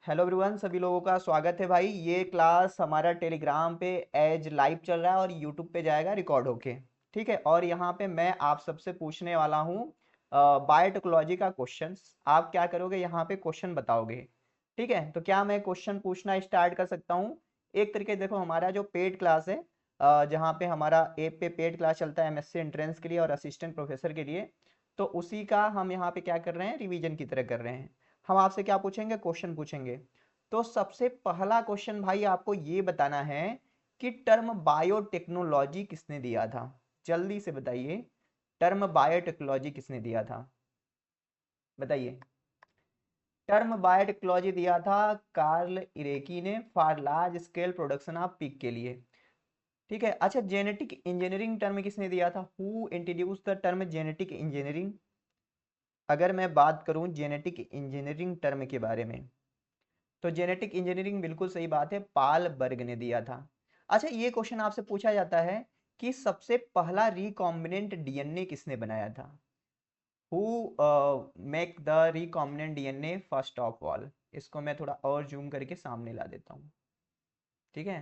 Hello everyone, सभी लोगों का स्वागत है भाई। ये क्लास हमारा टेलीग्राम पे एज लाइव चल रहा है और यूट्यूब पे जाएगा रिकॉर्ड होके। ठीक है। और यहाँ पे मैं आप सबसे पूछने वाला हूँ बायोटेक्नोलॉजी का क्वेश्चंस। आप क्या करोगे, यहाँ पे क्वेश्चन बताओगे। ठीक है। तो क्या मैं क्वेश्चन पूछना स्टार्ट कर सकता हूँ? एक तरीके देखो, हमारा जो पेड क्लास है, जहाँ पे हमारा ऐप पे पेड क्लास चलता है एमएससी एंट्रेंस के लिए और असिस्टेंट प्रोफेसर के लिए, तो उसी का हम यहाँ पे क्या कर रहे हैं, रिवीजन की तरह कर रहे हैं। हम आपसे क्या पूछेंगे, क्वेश्चन पूछेंगे। तो सबसे पहला क्वेश्चन भाई आपको ये बताना है कि टर्म बायोटेक्नोलॉजी किसने दिया था। जल्दी से बताइए, टर्म बायोटेक्नोलॉजी किसने दिया था, बताइए। टर्म बायोटेक्नोलॉजी दिया था कार्ल इरेकी ने for large scale production of pig के लिए। ठीक है। अच्छा, जेनेटिक इंजीनियरिंग टर्म किसने दिया था? Who introduce the term genetic engineering? अगर मैं बात करूं जेनेटिक इंजीनियरिंग टर्म के बारे में, तो जेनेटिक इंजीनियरिंग बिल्कुल सही बात है, पाल बर्ग ने दिया था। अच्छा, ये क्वेश्चन आपसे पूछा जाता है कि सबसे पहला रिकॉम्बिनेंट डीएनए किसने बनाया था? Who make the recombinant DNA first of all? इसको मैं थोड़ा और जूम करके सामने ला देता हूँ। ठीक है।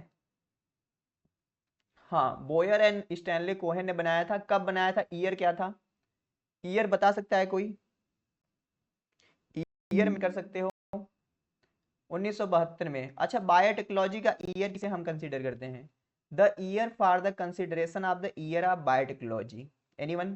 हाँ, बोयर एंड स्टैनले कोहेन ने बनाया था। कब बनाया था? ईयर क्या था? ईयर बता सकता है कोई? ईयर में कर सकते हो? 1972 में। अच्छा, बायोटेक्नोलॉजी का ईयर किसे हम कंसीडर करते हैं? The year for the consideration of the year of biotechnology, anyone?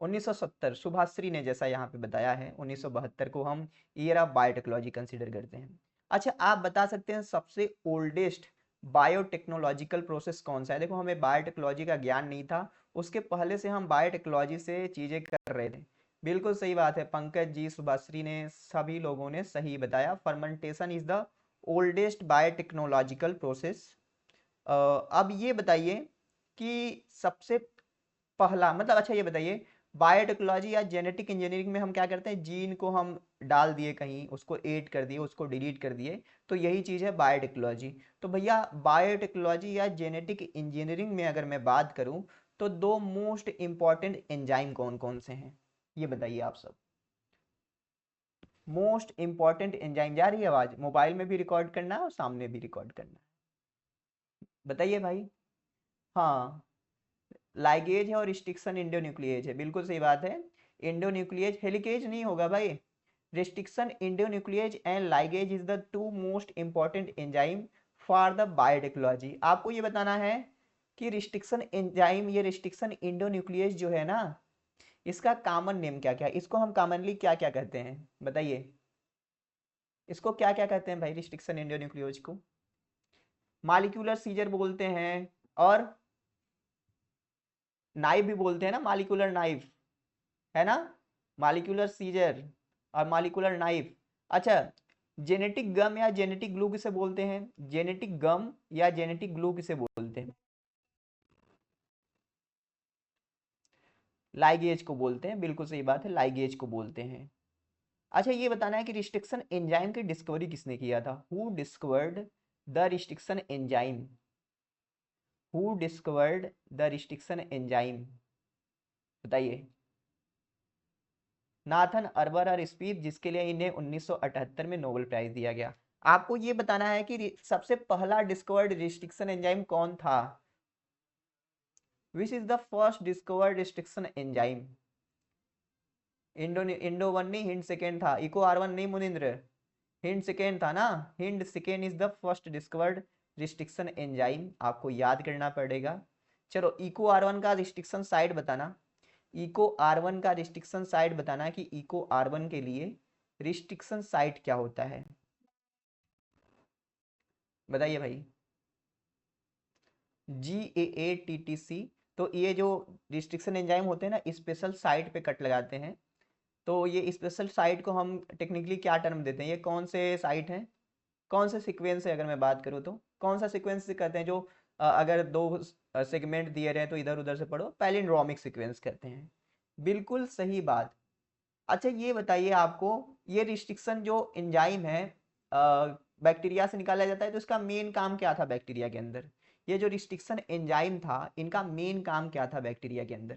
1970, Subhashree ने जैसा यहाँ पे बताया है, 1972 को हम ईयर ऑफ बायोटेक्नोलॉजी कंसीडर करते हैं। अच्छा, आप बता सकते हैं सबसे ओल्डेस्ट बायोटेक्नोलॉजिकल प्रोसेस कौन सा है? देखो, हमें बायोटेक्नोलॉजी का ज्ञान नहीं था, उसके पहले से हम बायोटेक्नोलॉजी से चीजें कर रहे थे। बिल्कुल सही बात है, पंकज जी, सुभाश्री ने, सभी लोगों ने सही बताया। Fermentation is the oldest biotechnological process. अब ये बताइए कि सबसे पहला मतलब, अच्छा ये बताइए, बायोटेक्नोलॉजी या जेनेटिक इंजीनियरिंग में हम क्या करते हैं, जीन को हम डाल दिए कहीं, उसको ऐड कर दिए, उसको डिलीट कर दिए, तो यही चीज़ है बायोटेक्नोलॉजी। तो भैया, बायोटेक्नोलॉजी या जेनेटिक इंजीनियरिंग में अगर मैं बात करूं, तो दो मोस्ट इंपॉर्टेंट एंजाइम कौन कौन से हैं, ये बताइए आप सब। मोस्ट इंपॉर्टेंट एंजाइम, जा रही है आवाज? मोबाइल में भी रिकॉर्ड करना है और सामने भी रिकॉर्ड करना है, बताइए भाई। हाँ, लाइगेज है और रिस्ट्रिक्शन इंडोन्यूक्लिएज है, बिल्कुल सही बात है। इंडोन्यूक्लिएज, हेलिकेज नहीं होगा भाई। Restriction endonuclease and ligase is the two most important enzyme for the biotechnology. आपको ये बताना है कि रिस्ट्रिक्शन एंजाइम, ये रिस्ट्रिक्शन इंडोन्यूक्लिएज जो है ना, इसका कॉमन नेम क्या क्या है? इसको हम कॉमनली क्या क्या कहते हैं, बताइए। इसको क्या क्या कहते हैं भाई, रिस्ट्रिक्शन इंडोन्यूक्लियोज को? मालिक्यूलर सीजर बोलते हैं, और नाइफ भी बोलते हैं ना, मालिक्यूलर नाइफ, है ना? मालिक्यूलर सीजर और मालिक्यूलर नाइफ। अच्छा, जेनेटिक गम या जेनेटिक ग्लू किसे बोलते हैं? जेनेटिक गम या जेनेटिक ग्लू किसे बोलते हैं? लाइगेज को बोलते हैं, बिल्कुल सही बात है, लाइगेज को बोलते हैं। अच्छा, ये बताना है कि रिस्ट्रिक्शन एंजाइम की डिस्कवरी किसने किया था? Who discovered the restriction enzyme? Who discovered the restriction enzyme, बताइए। नाथन अर्बर और स्पीड, जिसके लिए इन्हें 1978 में नोबेल प्राइज दिया गया। आपको ये बताना है कि सबसे पहला डिस्कवर्ड रिस्ट्रिक्शन एंजाइम कौन था? Which is the first discovered restriction enzyme? Indo one नहीं, हिंड सेकेंड था। इको आर वन नहीं मुनिंद्र, हिंड सेकेंड था ना। Hind second is the first discovered restriction enzyme, आपको याद करना पड़ेगा। चलो, इको आर वन का रिस्ट्रिक्शन साइट बताना। इको आर वन का रिस्ट्रिक्शन साइट बताना कि इको आर वन के लिए रिस्ट्रिक्शन साइट क्या होता है, बताइए भाई। GAATTC। तो ये जो रिस्ट्रिक्शन एंजाइम होते हैं ना, स्पेशल साइट पे कट लगाते हैं। तो ये स्पेशल साइट को हम टेक्निकली क्या टर्म देते हैं? ये कौन से साइट हैं, कौन से सीक्वेंस है? अगर मैं बात करूँ तो कौन सा सीक्वेंस कहते हैं, जो अगर दो सेगमेंट दिए रहे तो इधर उधर से पढ़ो, पैलिंड्रोमिक सीक्वेंस कहते हैं। बिल्कुल सही बात। अच्छा, ये बताइए आपको, ये रिस्ट्रिक्शन जो एंजाइम है बैक्टीरिया से निकाला जाता है, तो इसका मेन काम क्या था बैक्टीरिया के अंदर? ये जो रिस्ट्रिक्शन एंजाइम था, इनका मेन काम क्या था बैक्टीरिया के अंदर?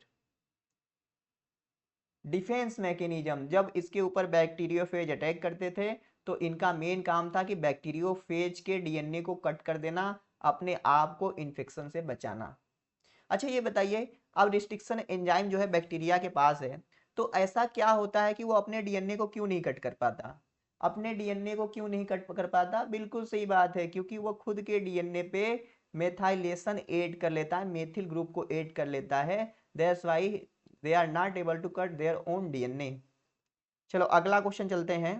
Defence mechanism. जब इसके ऊपर बैक्टीरियोफेज अटैक करते थे, तो इनका मेन काम था कि बैक्टीरियोफेज के डीएनए को कट कर देना, अपने आप को इन्फेक्शन से बचाना। अच्छा ये बताइए, अब रिस्ट्रिक्शन एंजाइम जो है बैक्टीरिया के पास है, तो ऐसा क्या होता है कि वो अपने डीएनए को क्यों नहीं कट कर पाता? अपने डीएनए को क्यों नहीं कट कर पाता? बिल्कुल सही बात है, क्योंकि वो खुद के डीएनए पे मेथाइलेशन ऐड कर लेता है, मेथिल ग्रुप को ऐड कर लेता है। That's why they are not able to cut their own DNA. चलो अगला क्वेश्चन चलते हैं।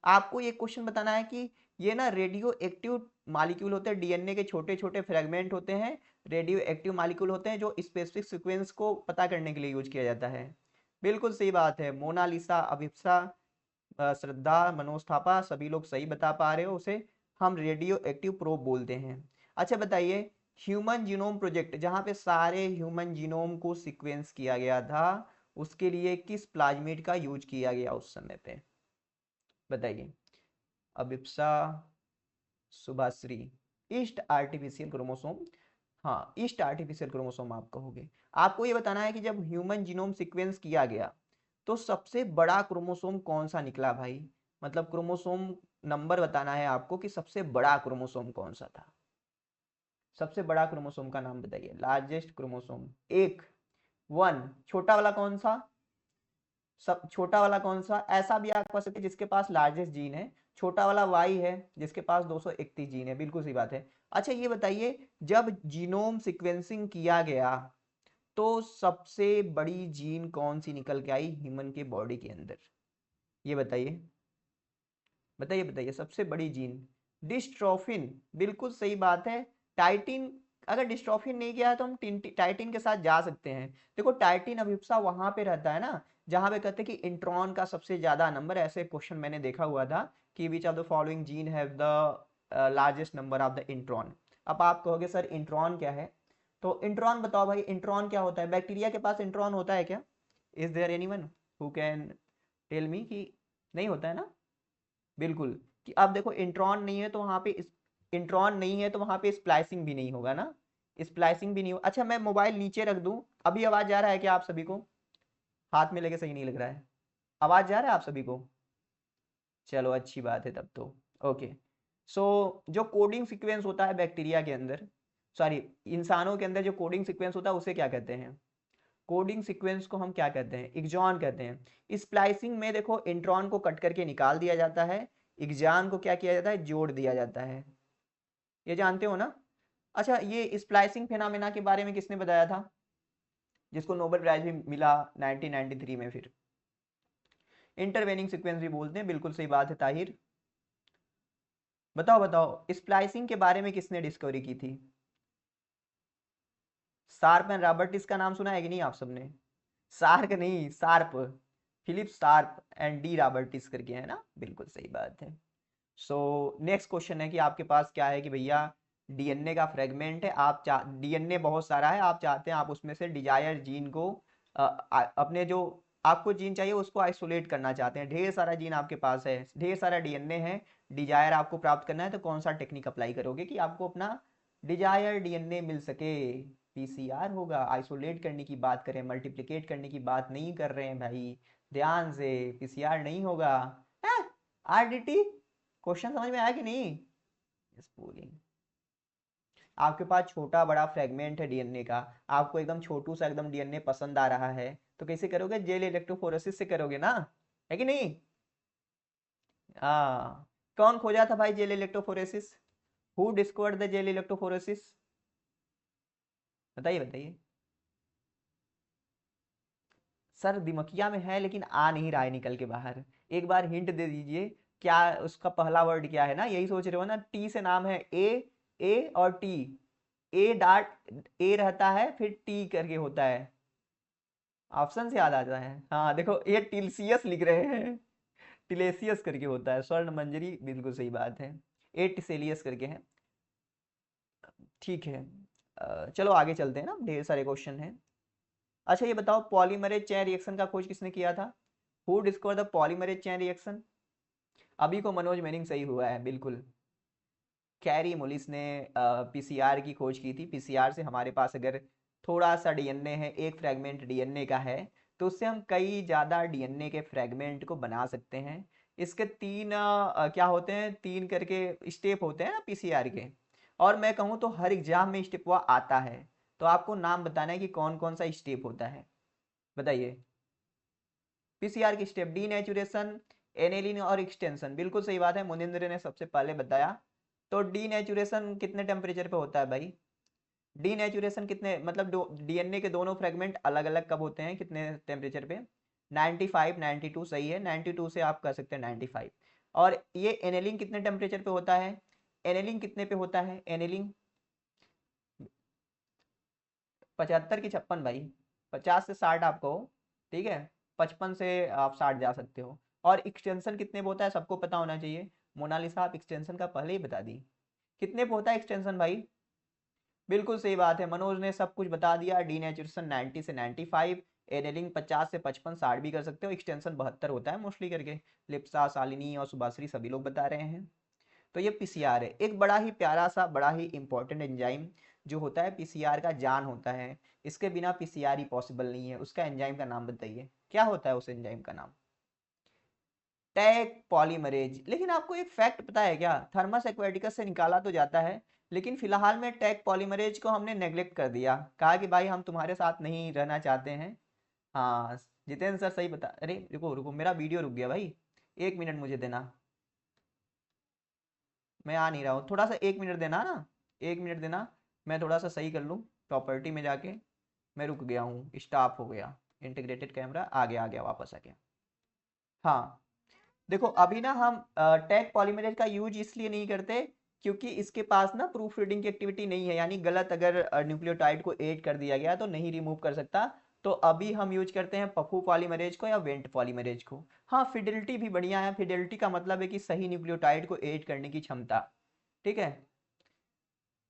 आपको ये क्वेश्चन बताना है कि ये ना रेडियो एक्टिव मालिक्यूल होते हैं, डीएनए के छोटे छोटे फ्रेगमेंट होते हैं, रेडियो एक्टिव मालिक्यूल होते हैं जो स्पेसिफिक सीक्वेंस को पता करने के लिए यूज किया जाता है। बिल्कुल सही बात है, मोनालिसा, अभिप्सा, श्रद्धा, मनोज थापा, सभी लोग सही बता पा रहे हो। उसे हम रेडियो एक्टिव प्रोब बोलते हैं। अच्छा बताइए, ह्यूमन जीनोम प्रोजेक्ट जहाँ पे सारे ह्यूमन जीनोम को सीक्वेंस किया गया था, उसके लिए किस प्लाज्मिड का यूज किया गया उस समय पे? बताइए। अभिप्सा, शुभाश्री, ईस्ट आर्टिफिशियल क्रोमोसोम। हाँ, ईस्ट आर्टिफिशियल क्रोमोसोम आप कहोगे। आपको ये बताना है कि जब ह्यूमन जीनोम सीक्वेंस किया गया तो सबसे बड़ा क्रोमोसोम कौन सा निकला भाई? मतलब क्रोमोसोम नंबर बताना है आपको कि सबसे बड़ा क्रोमोसोम कौन सा था। सबसे बड़ा क्रोमोसोम का नाम बताइए, लार्जेस्ट क्रोमोसोम। एक, वन। छोटा वाला कौन सा? सब छोटा वाला कौन सा? ऐसा भी आप कह सकते हैं जिसके पास लार्जेस्ट जीन है, छोटा वाला वाई है जिसके पास 231 जीन है। बिल्कुल सही बात है। अच्छा ये बताइए, जब जीनोम सीक्वेंसिंग किया गया तो सबसे बड़ी जीन कौन सी निकल के आई ह्यूमन के बॉडी के अंदर? ये बताइए, बताइए बताइए, सबसे बड़ी जीन। डिस्ट्रोफिन, बिल्कुल सही बात है। टाइटिन, अगर डिस्ट्रोफिन नहीं किया है तो हम टाइटिन के साथ जा सकते हैं। देखो टाइटिन अभिप्सा वहां पे रहता है ना जहां पे कहते हैं कि इंट्रॉन का सबसे ज्यादा नंबर। ऐसे क्वेश्चन मैंने देखा हुआ था कि which of the following gene have the largest number of the intron. अब आप कहोगे सर इंट्रॉन क्या है, तो इंट्रॉन बताओ भाई, इंट्रॉन क्या होता है? बैक्टीरिया के पास इंट्रॉन होता है क्या? Is there anyone who can tell me कि नहीं होता है ना? बिल्कुल। कि अब देखो इंट्रॉन नहीं है तो वहां पे इंट्रॉन नहीं है तो वहां पे स्प्लाइसिंग भी नहीं होगा ना, स्प्लाइसिंग भी नहीं हो। अच्छा मैं मोबाइल नीचे रख दूं, अभी आवाज जा रहा है क्या आप सभी को? हाथ में लेके सही नहीं लग रहा है, आवाज जा रहा है आप सभी को? चलो अच्छी बात है तब तो। ओके, सो जो कोडिंग सीक्वेंस होता है बैक्टीरिया के अंदर, सॉरी इंसानों के अंदर जो कोडिंग सीक्वेंस होता है उसे क्या कहते हैं? कोडिंग सीक्वेंस को हम क्या कहते हैं? एक्सॉन कहते हैं। स्प्लाइसिंग में देखो इंट्रॉन को कट करके निकाल दिया जाता है, एक्सॉन को क्या किया जाता है? जोड़ दिया जाता है। ये जानते हो ना? अच्छा ये स्प्लाइसिंग फेनामेना के बारे में किसने बताया था, जिसको नोबेल प्राइज भी मिला 1993 में? फिर इंटरवेनिंग सीक्वेंस भी बोलते हैं, बिल्कुल सही बात है ताहिर। बताओ बताओ, स्प्लाइसिंग के बारे में किसने डिस्कवरी की थी? शार्प एंड रॉबर्टिस का नाम सुना है कि नहीं आप सबने? शार्क नहीं, sharp, Phillip Sharp and de Robertis करके है ना, बिल्कुल सही बात है। सो नेक्स्ट क्वेश्चन है कि आपके पास क्या है कि भैया डीएनए का फ्रेगमेंट है, आप डीएनए बहुत सारा है, आप चाहते हैं आप उसमें से डिजायर जीन को अपने जो आपको जीन चाहिए उसको आइसोलेट करना चाहते हैं। ढेर सारा जीन आपके पास है, ढेर सारा डीएनए है, डिजायर आपको प्राप्त करना है, तो कौन सा टेक्निक अप्लाई करोगे कि आपको अपना डिजायर डीएनए मिल सके? पीसीआर होगा। आइसोलेट करने की बात करें, मल्टीप्लिकेट करने की बात नहीं कर रहे हैं भाई, ध्यान से। पीसीआर नहीं होगा, आरडीटी। क्वेश्चन समझ में आया कि नहीं? स्पूलिंग। आपके पास छोटा बड़ा फ्रेगमेंट है डीएनए का, आपको एकदम छोटू सा एकदम डीएनए पसंद आ रहा है, तो कैसे करोगे? जेल इलेक्ट्रोफोरेसिस से करोगे ना, है कि नहीं? हाँ, कौन खोजा था भाई gel electrophoresis? Who discovered the gel electrophoresis? बताइए बताइए। सर दिमकिया में है लेकिन आ नहीं रहा है निकल के बाहर, एक बार हिंट दे दीजिए। क्या उसका पहला वर्ड क्या है ना, यही सोच रहे हो ना? टी से नाम है, ए और टी। ए डॉट ए रहता है फिर टी करके होता है। ऑप्शन से याद आता है, हाँ देखो ये टिलसियस लिख रहे हैं, टिलेसियस करके होता है। स्वर्ण मंजरी, बिल्कुल सही बात है। ए टिसेलियस करके है। ठीक है, चलो आगे चलते हैं ना, ढेर सारे क्वेश्चन हैं। अच्छा ये बताओ, पॉलीमरेज चेन रिएक्शन का खोज किसने किया था? Who discover the polymerase chain reaction? अभी को मनोज मेनिंग सही हुआ है, बिल्कुल। कैरी मोलिस ने पीसीआर की खोज की थी। पीसीआर से हमारे पास अगर थोड़ा सा डीएनए है, एक फ्रेगमेंट डीएनए का है, तो उससे हम कई ज़्यादा डीएनए के फ्रेगमेंट को बना सकते हैं। इसके तीन क्या होते हैं, तीन करके स्टेप होते हैं ना पीसीआर के। और मैं कहूँ तो हर एग्जाम में स्टेप हुआ आता है। तो आपको नाम बताना है कि कौन कौन सा स्टेप होता है, बताइए। पीसीआर की स्टेप डी नेचुरेशन, एनेलिन और एक्सटेंशन, बिल्कुल सही बात है, मुनिंद्र ने सबसे पहले बताया। तो डी नेचुरेशन कितने टेम्परेचर पे होता है भाई? डी नेचुरेशन कितने, मतलब डीएनए के दोनों फ्रेगमेंट अलग अलग कब होते हैं, कितने टेम्परेचर पे? 95, 92 सही है, 92 से आप कर सकते हैं 95। और ये एनेलिंग कितने टेम्परेचर पे होता है? एनेलिंग कितने पे होता है एनेलिंग? 75 की 56 भाई, 50 से 60 आप कहो, ठीक है, 55 से आप 60 जा सकते हो। और एक्सटेंशन कितने पे होता है सबको पता होना चाहिए। मोनालिसा आप एक्सटेंशन का पहले ही बता दी, कितने पे होता है एक्सटेंशन भाई? बिल्कुल सही बात है, मनोज ने सब कुछ बता दिया। डी नेचुरेशन 90 से 95, एनेलिंग 50 से 55, 60 भी कर सकते हो, एक्सटेंशन 72 होता है मोस्टली करके। लिप्सा, शालिनी और सुभाश्री सभी लोग बता रहे हैं। तो ये पीसीआर है, एक बड़ा ही प्यारा सा, बड़ा ही इंपॉर्टेंट एंजाइम जो होता है पीसीआर का जान होता है। इसके बिना पीसीआर ही पॉसिबल नहीं है। उसका एंजाइम का नाम बताइए, क्या होता है उस एंजाइम का नाम? Tag polymerase. लेकिन आपको एक फैक्ट पता है क्या, थर्मस एक्वेटिकस से निकाला तो जाता है, लेकिन फिलहाल में टैग पॉलीमरेज को हमने नेग्लेक्ट कर दिया, कहा कि भाई हम तुम्हारे साथ नहीं रहना चाहते हैं। हाँ, जितेंद्र सर सही बता। अरे रुको रुको, मेरा वीडियो रुक गया भाई, 1 मिनट मुझे देना, मैं आ नहीं रहा हूँ, थोड़ा सा 1 मिनट देना ना, 1 मिनट देना, मैं थोड़ा सा सही कर लूँ प्रॉपर्टी में जाके। मैं रुक गया हूँ, स्टॉप हो गया, इंटीग्रेटेड कैमरा आ गया वापस आ गया। हाँ, देखो अभी ना हम टैग पॉलीमरेज का यूज इसलिए नहीं करते क्योंकि इसके पास ना प्रूफ रीडिंग की एक्टिविटी नहीं है, यानी गलत अगर न्यूक्लियोटाइड को ऐड कर दिया गया तो नहीं रिमूव कर सकता। तो अभी हम यूज करते हैं पफू पॉलीमरेज को या वेंट पॉलीमरेज को। हाँ, फिडेलिटी भी बढ़िया है, फिडेलिटी का मतलब है कि सही न्यूक्लियोटाइड को ऐड करने की क्षमता, ठीक है।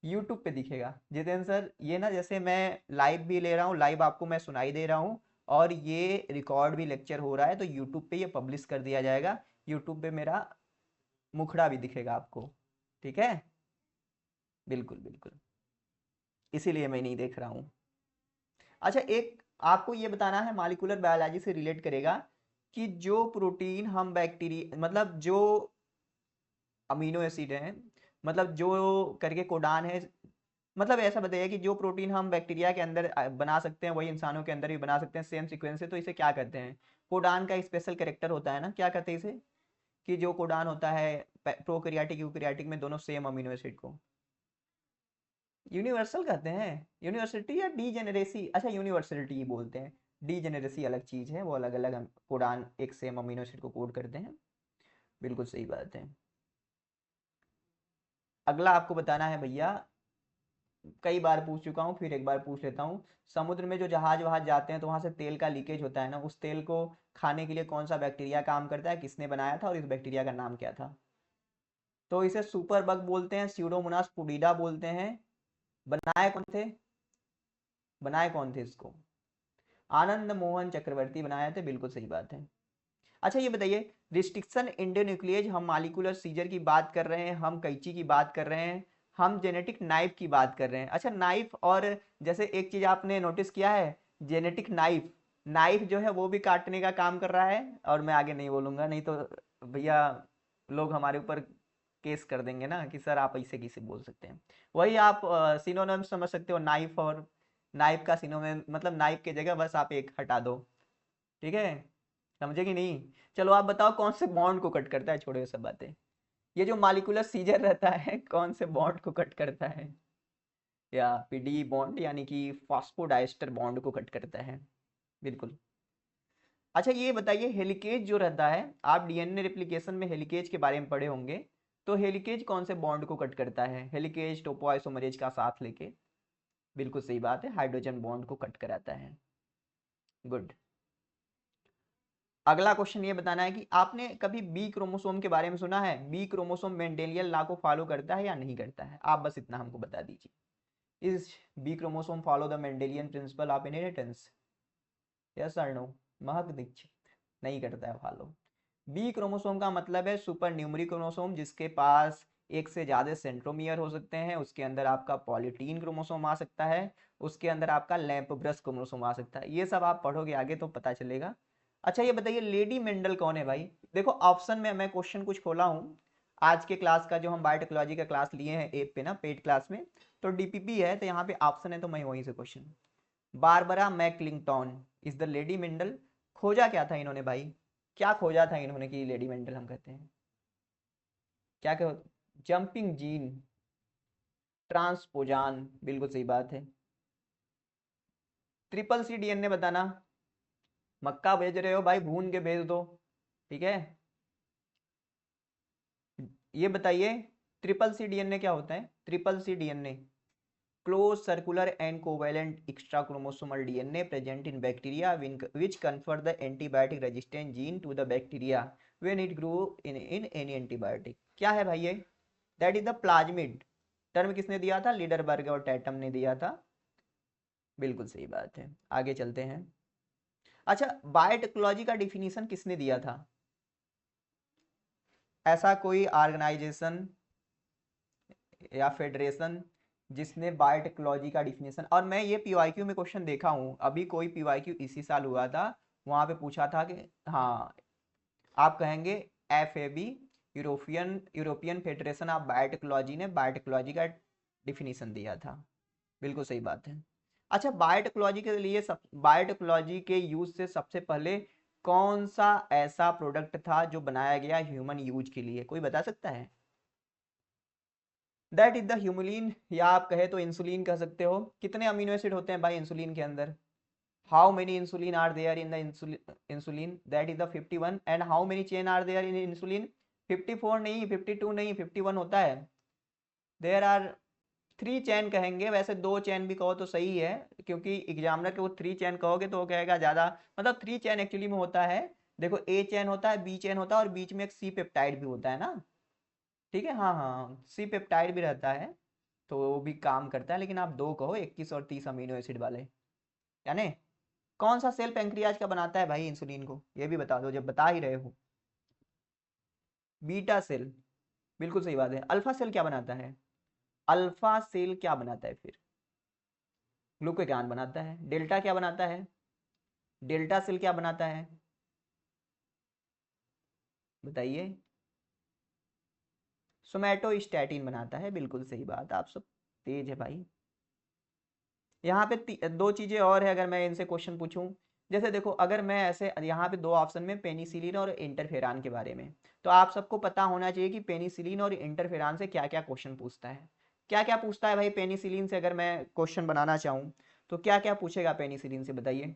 यूट्यूब पे दिखेगा जितेंद्र सर, ये ना जैसे मैं लाइव भी ले रहा हूँ, लाइव आपको मैं सुनाई दे रहा हूँ, और ये रिकॉर्ड भी लेक्चर हो रहा है, तो यूट्यूब पे ये पब्लिश कर दिया जाएगा। यूट्यूब पे मेरा मुखड़ा भी दिखेगा आपको, ठीक है। बिल्कुल बिल्कुल, इसीलिए मैं नहीं देख रहा हूँ। अच्छा, एक आपको ये बताना है, मॉलिक्यूलर बायोलॉजी से रिलेट करेगा, कि जो प्रोटीन हम बैक्टीरिया, मतलब जो अमीनो एसिड है, मतलब जो करके कोडान है, मतलब ऐसा बताइए कि जो प्रोटीन हम बैक्टीरिया के अंदर बना सकते हैं वही इंसानों के अंदर भी बना सकते हैं सेम सीक्वेंस से, तो इसे क्या कहते हैं? कोडान का स्पेशल कैरेक्टर होता है ना, क्या कहते हैं इसे? कि जो कोडान होता है प्रोकैरियोटिक यूकैरियोटिक में दोनों सेम अमीनो एसिड को यूनिवर्सल कहते हैं। यूनिवर्सिटी या डीजेनेरेसी, अच्छा यूनिवर्सलिटी ही बोलते हैं, डीजेनेरेसी अलग चीज है, वो अलग अलग कोडान एक सेम अमीनो एसिड को कोड करते हैं। बिल्कुल सही बात है। अगला आपको बताना है भैया, कई बार पूछ चुका हूँ, फिर एक बार पूछ लेता हूँ। समुद्र में जो जहाज वहाज जाते हैं तो वहां से तेल का लीकेज होता है ना, उस तेल को खाने के लिए कौन सा बैक्टीरिया काम करता है, किसने बनाया था और इस बैक्टीरिया का नाम क्या था? तो इसे सुपर बग बोलते हैं, स्यूडोमोनास पुडिडा बोलते हैं। बनाए कौन थे? बनाए कौन थे इसको? आनंद मोहन चक्रवर्ती बनाए थे, बिल्कुल सही बात है। अच्छा ये बताइए, रिस्ट्रिक्शन इंडोन्यूक्लियेज, हम मालिकुलर सीजर की बात कर रहे हैं, हम कैंची की बात कर रहे हैं, हम जेनेटिक नाइफ की बात कर रहे हैं। अच्छा नाइफ, और जैसे एक चीज आपने नोटिस किया है, जेनेटिक नाइफ, नाइफ जो है वो भी काटने का काम कर रहा है। और मैं आगे नहीं बोलूंगा, नहीं तो भैया लोग हमारे ऊपर केस कर देंगे ना कि सर आप ऐसे कैसे बोल सकते हैं। वही आप सिनोनिम समझ सकते हो नाइफ, और नाइफ का सिनोनिम मतलब नाइफ की जगह बस आप एक हटा दो, ठीक है, समझे कि नहीं? चलो आप बताओ कौन से बॉन्ड को कट करता है, छोड़ो ये सब बातें। ये जो मालिकुलर सीजर रहता है कौन से बॉन्ड को कट करता है? या पीडी बॉन्ड, यानी कि फॉस्फोडाइस्टर बॉन्ड को कट करता है, बिल्कुल। अच्छा ये बताइए, हेलिकेज जो रहता है, आप डीएनए रेप्लिकेशन में हेलिकेज के बारे में पढ़े होंगे, तो हेलिकेज कौन से बॉन्ड को कट करता है? हेलिकेज टोपोआइसोमरेज का साथ लेके, बिल्कुल सही बात है, हाइड्रोजन बॉन्ड को कट कराता है। गुड। अगला क्वेश्चन ये बताना है कि आपने कभी बी क्रोमोसोम के बारे में सुना है? बी क्रोमोसोम मेंडेलियन लॉ को फॉलो करता है या नहीं करता है? आप बस इतना हमको बता दीजिए। Is B chromosome follow the Mendelian principle of inheritance? Yes or no? Mahak Dikshit, नहीं करता है फॉलो। बी क्रोमोसोम का मतलब है सुपर न्यूमरी क्रोमोसोम, जिसके पास एक से ज्यादा सेंट्रोमियर हो सकते हैं, उसके अंदर आपका पॉलीटीन क्रोमोसोम आ सकता है, उसके अंदर आपका लैंप ब्रश क्रोमोसोम आ सकता है। ये सब आप पढ़ोगे आगे तो पता चलेगा। अच्छा ये बताइए लेडी मेंडल कौन है भाई? देखो ऑप्शन में मैं क्वेश्चन कुछ खोला हूँ आज के क्लास का, जो हम बायोटेक्नोलॉजी का क्लास लिए हैं ऐप पे ना, पेड क्लास में, तो डीपीपी है, तो यहाँ पे ऑप्शन है, तो मैं वहीं से question. Barbara McClintock is the lady Mendel. खोजा क्या था इन्होंने भाई? क्या खोजा था इन्होंने कि लेडी मेंडल हम कहते हैं? क्या क्या? जंपिंग जीन, ट्रांसपोजान, बिल्कुल सही बात है। ट्रिपल सी डीएनए बताना। मक्का भेज रहे हो भाई, भून के भेज दो, ठीक है। ये बताइए ट्रिपल सी डीएनए क्या होता है? Triple C DNA, close circular and covalent extrachromosomal DNA present in bacteria which confer the antibiotic resistant gene to the bacteria when it grew in any antibiotic। क्या है भाई ये? That is the plasmid. Term किसने दिया था? Lederberg और Tatum ने दिया था। बिल्कुल सही बात है, आगे चलते हैं। अच्छा बायोटेक्नोलॉजी का डिफिनीशन किसने दिया था? ऐसा कोई ऑर्गेनाइजेशन या फेडरेशन जिसने बायोटेक्नोलॉजी का डिफिनेशन, और मैं ये पीवाईक्यू में क्वेश्चन देखा हूँ, अभी कोई पीवाईक्यू इसी साल हुआ था, वहां पे पूछा था कि हाँ आप कहेंगे FAB, European European federation of biotechnology ने बायोटेक्नोलॉजी का डिफिनीशन दिया था। बिल्कुल सही बात है। अच्छा बायोटेक्नोलॉजी के लिए बायोटेक्नोलॉजी के यूज से सबसे पहले कौन सा ऐसा प्रोडक्ट था जो बनाया गया ह्यूमन यूज के लिए? कोई बता सकता है? दैट इज द ह्यूमुलिन, या आप कहे तो इंसुलिन कह सकते हो। कितने अमीनो एसिड होते हैं भाई इंसुलिन के अंदर? How many insulin are there in the insulin? That is the 51। And how many chain are there in insulin? 54 नहीं, 52 नहीं, 51 होता है। देयर आर 3 चैन कहेंगे, वैसे 2 चैन भी कहो तो सही है, क्योंकि एग्जामिनर को 3 चैन कहोगे तो वो कहेगा ज्यादा, मतलब 3 चैन एक्चुअली में होता है। देखो ए चैन होता है, बी चैन होता है, और बीच में एक सी पेप्टाइड भी होता है ना, ठीक है। हाँ हाँ सी पेप्टाइड भी रहता है, तो वो भी काम करता है, लेकिन आप 2 कहो, 21 और 30 अमीनो एसिड वाले, यानी कौन सा सेल पेंक्रियाज का बनाता है भाई इंसुलिन को? ये भी बता दो जब बता ही रहे हो। बीटा सेल, बिल्कुल सही बात है। अल्फा सेल क्या बनाता है? अल्फा सेल क्या बनाता है फिर? ग्लूकोकान बनाता है। डेल्टा क्या बनाता है? डेल्टा सेल क्या बनाता है? बताइए। सोमैटोस्टैटिन बनाता है, बिल्कुल सही बात। आप सब तेज है भाई। यहाँ पे 2 चीजें और है, अगर मैं इनसे क्वेश्चन पूछूं, जैसे देखो अगर मैं ऐसे यहाँ पे 2 ऑप्शन में पेनिसिलिन और इंटरफेरान के बारे में, तो आप सबको पता होना चाहिए कि पेनिसिलिन और इंटरफेरान से क्या क्या क्वेश्चन पूछता है। क्या क्या पूछता है भाई पेनिसिलिन से? अगर मैं क्वेश्चन बनाना चाहूँ तो क्या क्या पूछेगा पेनिसिलिन से, बताइए।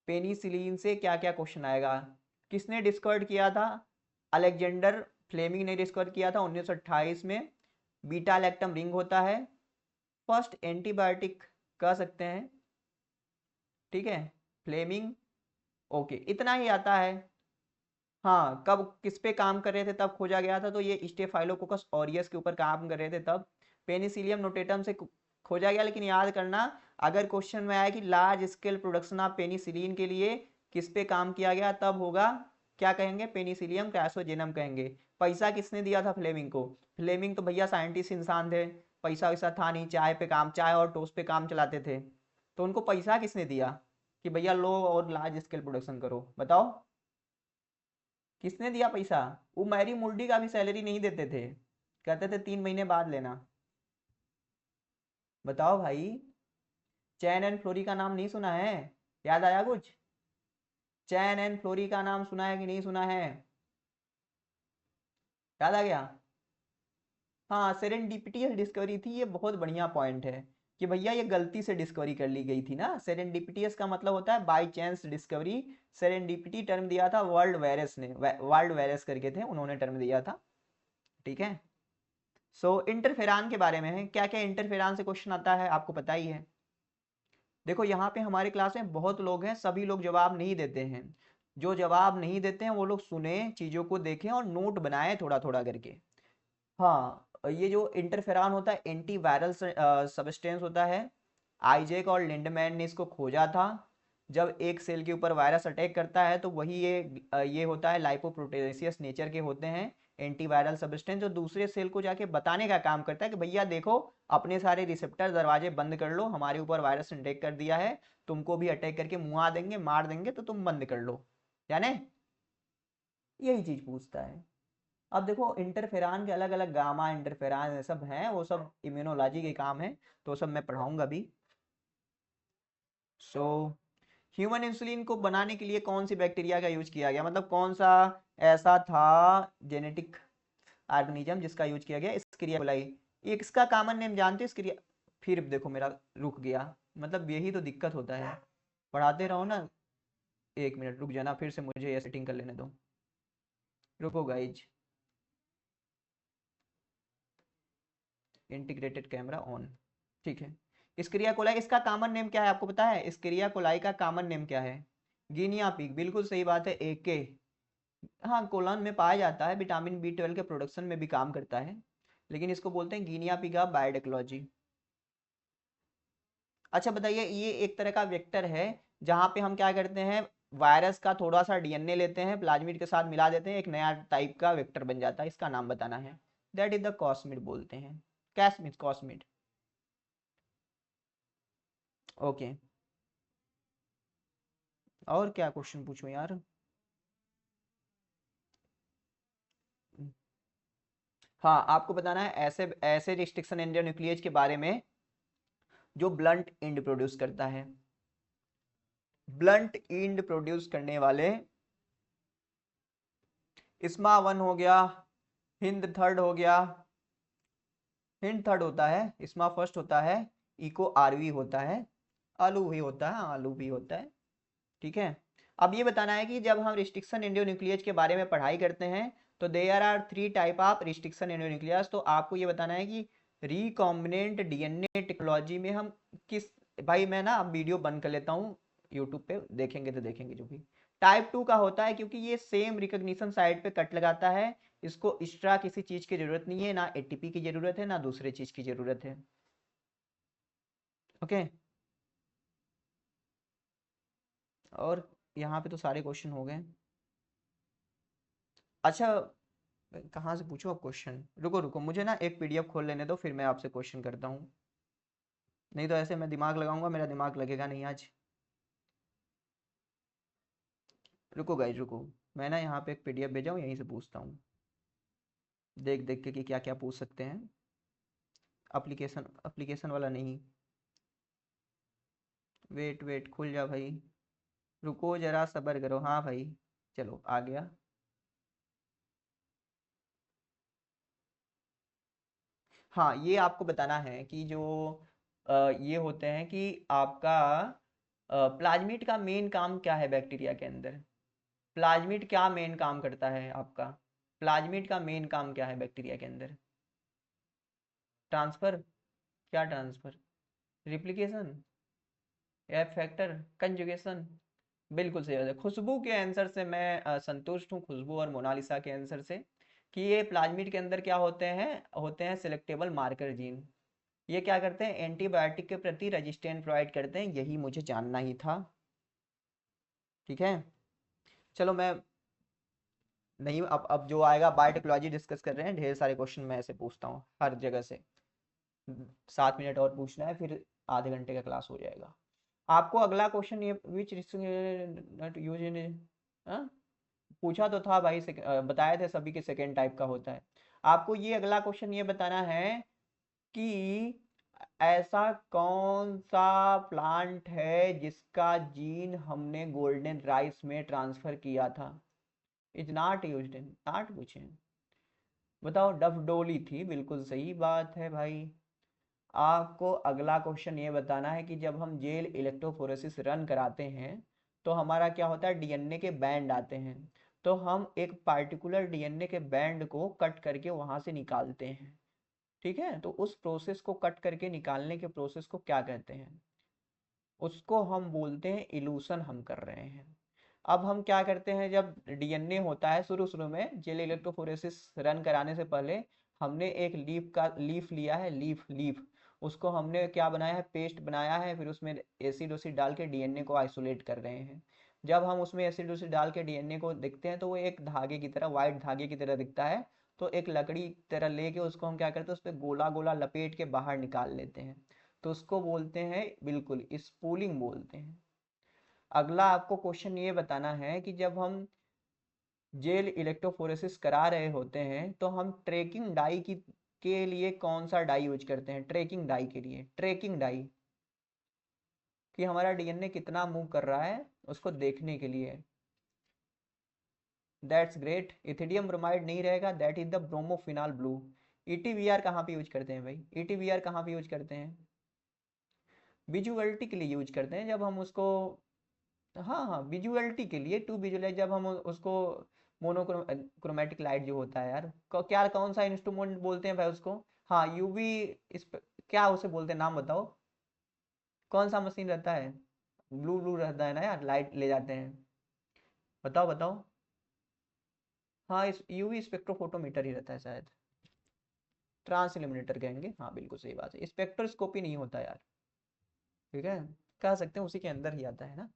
पेनिसिलिन से क्या क्या क्वेश्चन आएगा? किसने डिस्कवर्ड किया था? अलेक्जेंडर फ्लेमिंग ने डिस्कवर किया था 1928 में। बीटा लैक्टम रिंग होता है। फर्स्ट एंटीबायोटिक कह सकते हैं, ठीक है, फ्लेमिंग। ओके इतना ही आता है। हाँ कब किस पे काम कर रहे थे तब खोजा गया था? तो ये स्टेफाइलोकोकस ऑरियस के ऊपर काम कर रहे थे तब। पेनिसिलियम नोटेटम से खोजा गया, लेकिन याद करना अगर क्वेश्चन में आया कि large scale production of penicillin के लिए किस पे काम किया गया, तब होगा क्या कहेंगे? पेनिसिलियम क्राइसोजेनम कहेंगे। पैसा किसने दिया था फ्लेमिंग को? फ्लेमिंग तो भैया साइंटिस्ट इंसान थे, पैसा वैसा था नहीं, चाय पे काम, चाय और टोस्ट पे काम चलाते थे, तो उनको पैसा किसने दिया कि भैया लो और लार्ज स्केल प्रोडक्शन करो? बताओ किसने दिया पैसा? वो मैरी मुर्डी का भी सैलरी नहीं देते थे, कहते थे 3 महीने बाद लेना। बताओ भाई। चैन एंड फ्लोरी का नाम नहीं सुना है? याद आया कुछ? चैन एंड फ्लोरी का नाम सुना है कि नहीं सुना है? याद आ गया? हाँ सेरेंडिपिटियस डिस्कवरी थी, ये बहुत बढ़िया पॉइंट है कि भैया ये गलती से डिस्कवरी कर ली गई थी ना। सेरेंडिपिटियस का मतलब होता है by chance discovery. Serendipity term दिया था वर्ल्ड वेरेस ने, वर्ल्ड वेरेस करके थे उन्होंने टर्म दिया था, ठीक है। सो इंटरफेरान के बारे में है, क्या क्या इंटरफेरान से क्वेश्चन आता है आपको पता ही है। देखो यहाँ पे हमारे क्लास में बहुत लोग हैं, सभी लोग जवाब नहीं देते हैं। जो जवाब नहीं देते हैं वो लोग सुने, चीजों को देखें और नोट बनाए थोड़ा थोड़ा करके। हाँ ये जो इंटरफेरान होता है एंटी वायरल सब्सटेंस होता है। आइजैक और लिंडमैन ने इसको खोजा था। जब एक सेल के ऊपर वायरस अटैक करता है तो वही ये होता है, लाइपोप्रोटेसियस नेचर के होते हैं। एंटीवायरल सब्सटेंस, जो दूसरे सेल को जाके बताने का काम करता है कि भैया देखो अपने सारे रिसेप्टर दरवाजे बंद कर लो, हमारे ऊपर वायरस ने अटैक कर दिया है, तुमको भी अटैक करके मुआ देंगे, मार देंगे, तो तुम बंद कर लो, यानी यही चीज पूछता है। अब देखो इंटरफेरान के अलग अलग गामा इंटरफेरान ये सब हैं, वो सब इम्यूनोलॉजी के काम है, तो सब मैं पढ़ाऊंगा भी। सो ह्यूमन इंसुलिन को बनाने के लिए कौन सी बैक्टीरिया का यूज किया गया, मतलब कौन सा ऐसा था जेनेटिक ऑर्गेनिज्म जिसका यूज किया गया, स्क्रिया कोलाई। इसका कॉमन नेम जानते हो स्क्रिया, फिर देखो मेरा रुक गया, मतलब यही तो दिक्कत होता है, पढ़ाते रहो ना। एक मिनट रुक जाना, फिर से मुझे ये सेटिंग कर लेने दो, रुको गाइज। इंटीग्रेटेड कैमरा ऑन, ठीक है। स्क्रिया कोलाई, इसका कॉमन नेम क्या है आपको पता है, स्क्रिया कोलाई का कॉमन नेम क्या है, गिनिया पिग, बिल्कुल सही बात है, एके। हाँ कोलन में पाया जाता है, विटामिन बी 12 के प्रोडक्शन में भी काम करता है, लेकिन इसको बोलते हैं गिनिया पिग ऑफ बायोटेक्नोलॉजी। अच्छा बताइए, ये एक तरह का वेक्टर है जहाँ पे हम क्या करते हैं, वायरस का थोड़ा सा डीएनए लेते हैं, प्लाज्मिड के साथ मिला देते हैं, एक नया टाइप का वेक्टर बन जाता है, इसका नाम बताना है, दैट इज द कॉस्मिड बोलते हैं, कैस्मिड कॉस्मिड। ओके, और क्या क्वेश्चन पूछूं यार। हाँ आपको बताना है ऐसे ऐसे रिस्ट्रिक्शन एंडोन्यूक्लियस के बारे में जो ब्लंट इंड प्रोड्यूस करता है। ब्लंट इंड प्रोड्यूस करने वाले, इस्मा वन हो गया, हिंद थर्ड हो गया, हिंद थर्ड होता है, इस्मा फर्स्ट होता है, इको आरवी होता है, आलू भी होता है, आलू भी होता है, ठीक है। अब ये बताना है कि जब हम रिस्ट्रिक्शन एंडोन्यूक्लियस के बारे में पढ़ाई करते हैं तो there are 3 type of restriction endonuclease, तो आपको ये बताना है कि रिकॉम्बिनेंट डीएनए टेक्नोलॉजी में हम किस, भाई मैं ना अब वीडियो बंद कर लेता हूँ, यूट्यूब पे देखेंगे तो देखेंगे जो भी। टाइप 2 का होता है क्योंकि ये सेम रिकॉग्निशन साइट पे कट लगाता है, इसको एक्स्ट्रा किसी चीज की जरूरत नहीं है, ना एटीपी की जरूरत है ना दूसरे चीज की जरूरत है। ओके, और यहाँ पे तो सारे क्वेश्चन हो गए। अच्छा कहाँ से पूछो अब क्वेश्चन, रुको रुको मुझे ना एक पीडीएफ खोल लेने दो, फिर मैं आपसे क्वेश्चन करता हूँ, नहीं तो ऐसे मैं दिमाग लगाऊंगा, मेरा दिमाग लगेगा नहीं आज। रुको गाइज रुको, मैं ना यहाँ पे एक पीडीएफ भेजा हूँ, यहीं से पूछता हूँ, देख देख के कि क्या क्या पूछ सकते हैं। एप्लीकेशन एप्लीकेशन वाला नहीं, वेट वेट खुल जा भाई, रुको जरा सब्र करो, हाँ भाई चलो आ गया। हाँ ये आपको बताना है कि जो ये होते हैं कि आपका प्लाज्मिड का मेन काम क्या है बैक्टीरिया के अंदर, प्लाज्मिड क्या मेन काम करता है आपका, प्लाज्मिड का मेन काम क्या है बैक्टीरिया के अंदर, ट्रांसफर, क्या transfer, replication, F factor, conjugation, बिल्कुल सही बात है। खुशबू के आंसर से मैं संतुष्ट हूँ, खुशबू और मोनालिसा के आंसर से, कि ये प्लाज्मिड के अंदर क्या होते हैं सिलेक्टेबल मार्कर जीन, ये क्या करते हैं एंटीबायोटिक के प्रति रेजिस्टेंट प्रोवाइड करते हैं, यही मुझे जानना ही था, ठीक है। चलो मैं, नहीं अब जो आएगा बायोटेक्नोलॉजी डिस्कस कर रहे हैं, ढेर सारे क्वेश्चन मैं ऐसे पूछता हूँ हर जगह से, 7 मिनट और पूछना है, फिर आधे घंटे का क्लास हो जाएगा। आपको अगला क्वेश्चन ये विच नॉट यूज इन, पूछा तो था भाई, बताए थे सभी के सेकेंड टाइप का होता है। आपको ये अगला क्वेश्चन ये बताना है कि ऐसा कौन सा प्लांट है जिसका जीन हमने गोल्डन राइस में ट्रांसफर किया था, is not used in, not पूछे, बताओ, डफडोली थी, बिल्कुल सही बात है भाई। आपको अगला क्वेश्चन ये बताना है कि जब हम जेल इलेक्ट्रोफोरेसिस रन कराते हैं तो हमारा क्या होता है, डीएनए के बैंड आते हैं, तो हम एक पार्टिकुलर डीएनए के बैंड को कट करके वहां से निकालते हैं, ठीक है। तो उस प्रोसेस को कट करके निकालने के प्रोसेस को क्या कहते हैं, उसको हम बोलते हैं इलूशन हम कर रहे हैं। अब हम क्या करते हैं, जब डीएनए होता है शुरू शुरू में जेल इलेक्ट्रोफोरेसिस रन कराने से पहले हमने एक लीफ लिया है, लीफ उसको हमने क्या बनाया है, पेस्ट बनाया है, फिर उसमें एसिड ओसिड डाल के डीएनए को आइसोलेट कर रहे हैं। जब हम उसमें एसिड ओसिड डाल के डीएनए को देखते हैं तो वो एक धागे की तरह, वाइट धागे की तरह दिखता है, तो एक लकड़ी की तरह लेके उसको हम क्या करते हैं, उस पर गोला गोला लपेट के बाहर निकाल लेते हैं, तो उसको बोलते हैं, बिल्कुल स्पूलिंग बोलते हैं। अगला आपको क्वेश्चन ये बताना है कि जब हम जेल इलेक्ट्रोफोरेसिस करा रहे होते हैं तो हम ट्रैकिंग डाई की के लिए कौन सा डाई यूज करते हैं, ट्रैकिंग डाई के लिए, ट्रैकिंग डाई कि हमारा डीएनए कितना मूव कर रहा है उसको देखने के लिए। दैट्स ग्रेट, इथिडियम ब्रोमाइड नहीं रहेगा, दैट इज द ब्रोमोफिनाल ब्लू। ईटीवीआर कहाँ पे यूज करते हैं भाई, ईटीवीआर कहाँ पे यूज करते हैं, विजुअलिटी के लिए यूज करते हैं, जब हम उसको, हाँ हाँ विजुअलिटी के लिए, टू विजुअलाइज, जब हम उसको मोनोक्रोमेटिक लाइट जो होता है यार, क्या कौन सा इंस्ट्रूमेंट बोलते हैं भाई उसको, हाँ यूवी, इस क्या उसे बोलते हैं, नाम बताओ, कौन सा मशीन रहता है, ब्लू ब्लू रहता है ना यार, लाइट ले जाते हैं, बताओ बताओ। हाँ इस यूवी स्पेक्ट्रोफोटोमीटर ही रहता है शायद, ट्रांस इल्यूमिनेटर कहेंगे, हाँ बिल्कुल सही बात है, स्पेक्ट्रोस्कोपी नहीं होता यार, ठीक है, कह सकते हैं उसी के अंदर ही आता है ना।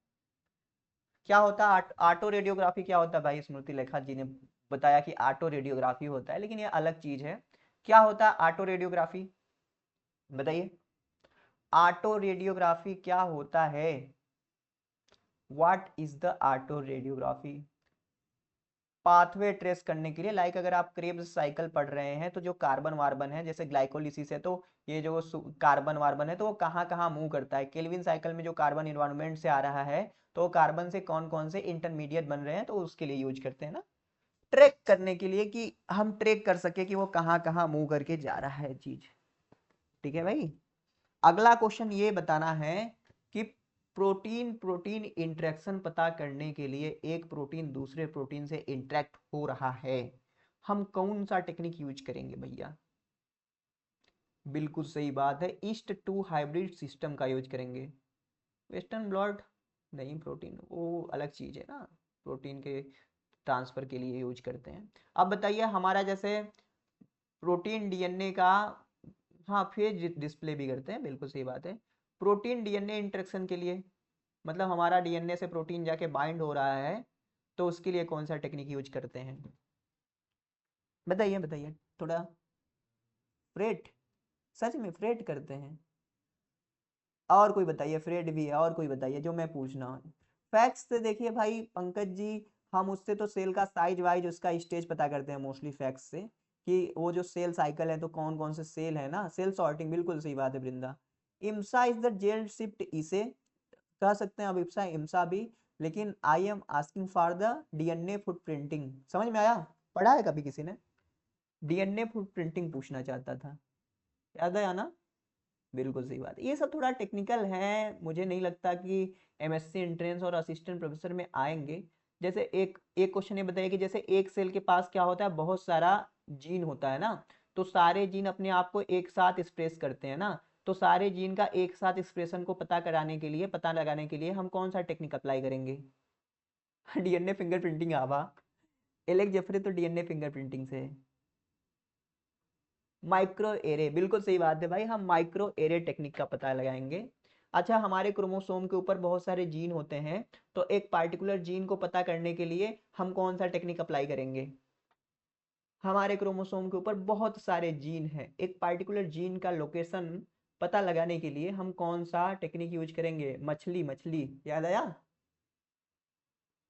क्या होता है ऑटो रेडियोग्राफी, क्या होता है भाई, स्मृति लेखा जी ने बताया कि ऑटो रेडियोग्राफी होता है, लेकिन ये अलग चीज है। क्या होता है ऑटो रेडियोग्राफी, बताइए, ऑटो रेडियोग्राफी क्या होता है, what is the auto radiography, pathway trace करने के लिए, लाइक अगर आप क्रेब्स साइकिल पढ़ रहे हैं तो जो कार्बन वार्बन है, जैसे ग्लाइकोलिसिस है, तो ये जो कार्बन वार्बन है तो वो कहाँ कहाँ मूव करता है, केल्विन साइकिल में जो कार्बन इन्वायरमेंट से आ रहा है तो कार्बन से कौन कौन से इंटरमीडिएट बन रहे हैं, तो उसके लिए यूज करते हैं ना, ट्रैक करने के लिए, कि हम ट्रैक कर सके कि वो कहाँ कहाँ मूव करके जा रहा है चीज, ठीक है भाई। अगला क्वेश्चन ये बताना है कि प्रोटीन प्रोटीन इंटरेक्शन पता करने के लिए, एक प्रोटीन दूसरे प्रोटीन से इंटरेक्ट हो रहा है, हम कौन सा टेक्निक यूज करेंगे भैया, बिल्कुल सही बात है, ईस्ट टू हाइब्रिड सिस्टम का यूज करेंगे। वेस्टर्न ब्लॉट नहीं, प्रोटीन वो अलग चीज है ना, प्रोटीन के ट्रांसफर के लिए यूज करते हैं। अब बताइए हमारा जैसे प्रोटीन डीएनए का, हाँ फेज डिस्प्ले भी करते हैं, बिल्कुल सही बात है, प्रोटीन डीएनए इंटरेक्शन के लिए, मतलब हमारा डीएनए से प्रोटीन जाके बाइंड हो रहा है, तो उसके लिए कौन सा टेक्निक यूज करते हैं, बताइए बताइए थोड़ा, फ्रेट, सच में फ्रेट करते हैं, और कोई बताइए, फ्रेट भी है, और कोई बताइए जो मैं पूछना हूँ। फैक्ट्स से देखिए भाई पंकज जी, हम उससे तो सेल का साइज वाइज उसका स्टेज पता करते हैं मोस्टली फैक्ट्स से, कि वो जो सेल साइकिल है तो कौन कौन से सेल है ना, सेल सॉर्टिंग, बिल्कुल सही बात है वृंदा। इम्सा इज द जेल शिफ्ट, इसे कह सकते हैं अब इप्सा इम्सा भी, लेकिन I am asking for the DNA foot printing, समझ में आया, पढ़ा है कभी किसी ने, डीएनए फुट प्रिंटिंग पूछना चाहता था, याद आया ना, बिल्कुल सही बात है। ये सब थोड़ा टेक्निकल है, मुझे नहीं लगता कि एमएससी एंट्रेंस और असिस्टेंट प्रोफेसर में आएंगे। जैसे एक एक क्वेश्चन ये बताइए कि जैसे एक सेल के पास क्या होता है, बहुत सारा जीन होता है ना, तो सारे जीन अपने आप को एक साथ एक्सप्रेस करते हैं ना, तो सारे जीन का एक साथ एक्सप्रेशन को पता कराने के लिए, पता लगाने के लिए हम कौन सा टेक्निक अप्लाई करेंगे, डीएनए फिंगरप्रिंटिंग, आवा, एलेक जेफरी तो डीएनए फिंगरप्रिंटिंग से, माइक्रो एरे, बिल्कुल सही बात है भाई, हम माइक्रो एरे टेक्निक का पता लगाएंगे। अच्छा हमारे क्रोमोसोम के ऊपर बहुत सारे जीन होते हैं, तो एक पार्टिकुलर जीन को पता करने के लिए हम कौन सा टेक्निक अप्लाई करेंगे, हमारे क्रोमोसोम के ऊपर बहुत सारे जीन हैं, एक पार्टिकुलर जीन का लोकेशन पता लगाने के लिए हम कौन सा टेक्निक यूज करेंगे, मछली, मछली याद आया,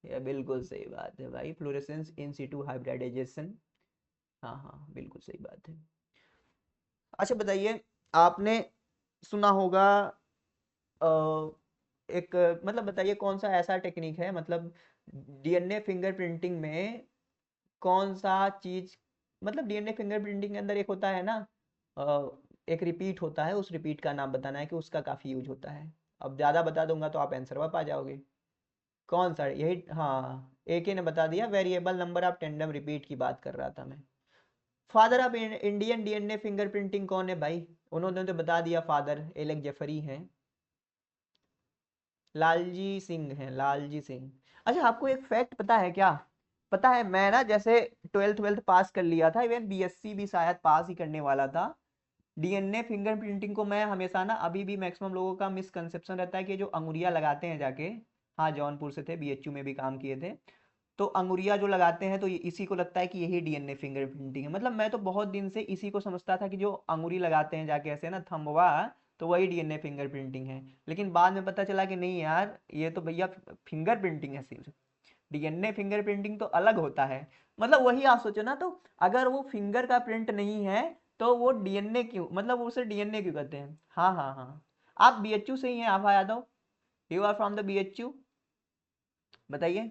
ये बिल्कुल सही बात है भाई, फ्लोरेसेंस इन सिटू हाइब्रिडाइजेशन, हाँ हाँ बिल्कुल सही बात है। अच्छा बताइए, आपने सुना होगा अ, एक, मतलब बताइए कौन सा ऐसा टेक्निक है, मतलब डीएनए फिंगरप्रिंटिंग में कौन सा चीज, मतलब डीएनए फिंगरप्रिंटिंग के अंदर एक होता है ना, अ, एक रिपीट होता है, उस रिपीट का नाम बताना है कि उसका काफी यूज होता है, अब ज्यादा बता दूंगा तो आप आंसर पा जाओगे, कौन सा, यही, हाँ एक ही ने बता दिया, variable number of tandem repeat की बात कर रहा था मैं। Father of Indian DNA fingerprinting कौन है भाई, उन्होंने तो बता दिया, फादर एलेक जेफरी हैं, लालजी सिंह हैं, लालजी सिंह। अच्छा आपको एक फैक्ट पता है क्या, पता है मैं ना जैसे ट्वेल्थ पास कर लिया था, इवन बीएससी भी शायद पास ही करने वाला था, डीएनए फिंगरप्रिंटिंग को मैं हमेशा ना, अभी भी मैक्सिमम लोगों का मिसकंसेप्शन रहता है कि जो अंगुरियां लगाते हैं जाके, हाँ जौनपुर से थे, बीएचयू में भी काम किए थे, तो अंगुरिया जो लगाते हैं तो इसी को लगता है कि यही डीएनए फिंगरप्रिंटिंग है। मतलब मैं तो बहुत दिन से इसी को समझता था कि जो अंगुरी लगाते हैं जाके ऐसे ना थंबवा, तो वही डीएनए फिंगरप्रिंटिंग है। लेकिन बाद में पता चला कि नहीं यार, ये तो भैया फिंगरप्रिंटिंग है सिर्फ, डीएनए फिंगरप्रिंटिंग तो अलग होता है। मतलब वही आप सोचो ना, तो अगर वो फिंगर का प्रिंट नहीं है तो वो डीएनए क्यों, मतलब वो उसे डीएनए क्यों कहते हैं। हाँ हाँ हाँ, आप बीएचयू से ही हैं Abha Yadav, you are from the BHU, बताइए,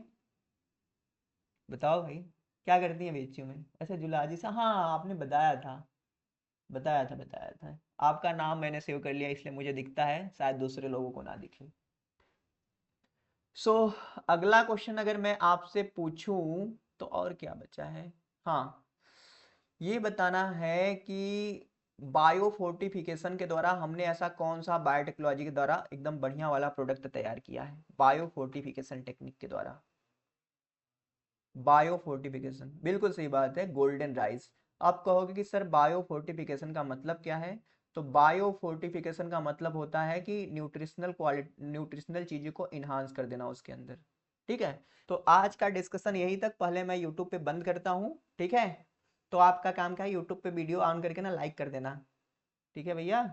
बताओ भाई, क्या करती हैं बीएचयू में ऐसे जुलाजी सा। हाँ आपने बताया था, बताया था। आपका नाम मैंने सेव कर लिया इसलिए मुझे दिखता है, शायद दूसरे लोगों को ना दिखे। सो अगला क्वेश्चन अगर मैं आपसे पूछूं तो और क्या बचा है। हाँ, ये बताना है कि बायो फोर्टिफिकेशन के द्वारा हमने ऐसा कौन सा बायोटेक्नोलॉजी के द्वारा एकदम बढ़िया वाला प्रोडक्ट तैयार किया है बायो फोर्टिफिकेशन टेक्निक के द्वारा। बायो फोर्टिफिकेशन, बिल्कुल सही बात है, गोल्डन राइस। आप कहोगे कि सर बायो फोर्टिफिकेशन का मतलब क्या है, तो बायो फोर्टिफिकेशन का मतलब होता है कि न्यूट्रिशनल क्वालिटी, न्यूट्रिशनल चीज़ों को इन्हांस कर देना उसके अंदर। ठीक है, तो आज का डिस्कशन यही तक, पहले मैं यूट्यूब पे बंद करता हूँ, ठीक है। तो आपका काम क्या है, यूट्यूब पे वीडियो ऑन करके ना लाइक कर देना, ठीक है भैया।